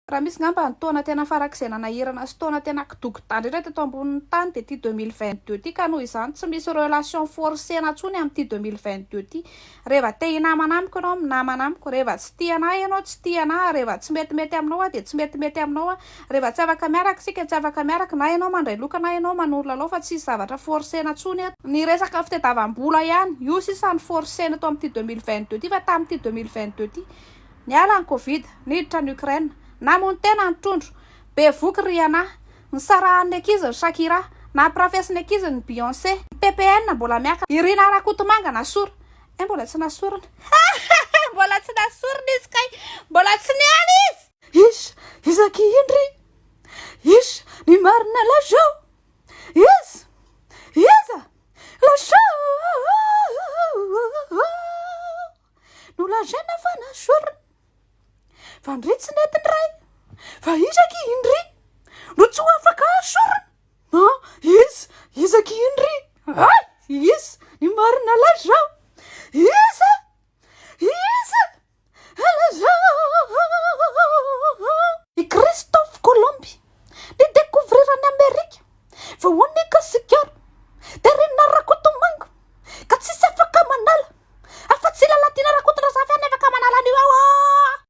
Raha misy ngamba ny taona tena farak'izay nanahirana sy taona tena kidokitandry ireto eto ambonin'ny tany dia ty 2022 ty, ka noho izany tsy misy relation forcéna intsony amin'ity 2022 ty. Rehefa te hinamana amiko ianao minamana amiko, rehefa tsy tia anahy ianao tsy tia anahy, rehefa tsy metimety aminao aho dia tsy metimety aminao aho, rehefa tsy afaka miaraka isika tsy afaka miaraka, na ianao mandray loka na ianao manolo lalao, fa tsisy zavatra forcéna intsony eto. Ny resaka fitadiavam-bola ihany io sisa ny forcéna eto amin'ity 2022 ty, fa tamin'ity 2022 ty niala ny covid, niditra ny Ukraine, namony tena ny trondro, be voky Rihanna, ny sarahan'ny ankizy ny Shakira, naprafesin'ny ankizy ny Beyoncé, PPN mbola miaka, Irina Rakotomanga nasora, mbola tsy nasorana, mbola tsy nasorana izy kay, mbola tsy niany izy. Izaki Indri, ny marina lajao, iza, lajao, no lajana fa nasorana. Fa ndritsy nety ndray, fa Izaki Indri no tsy ho afaka asorana. Izaki Indri, ny marina lajao, iza, lajao.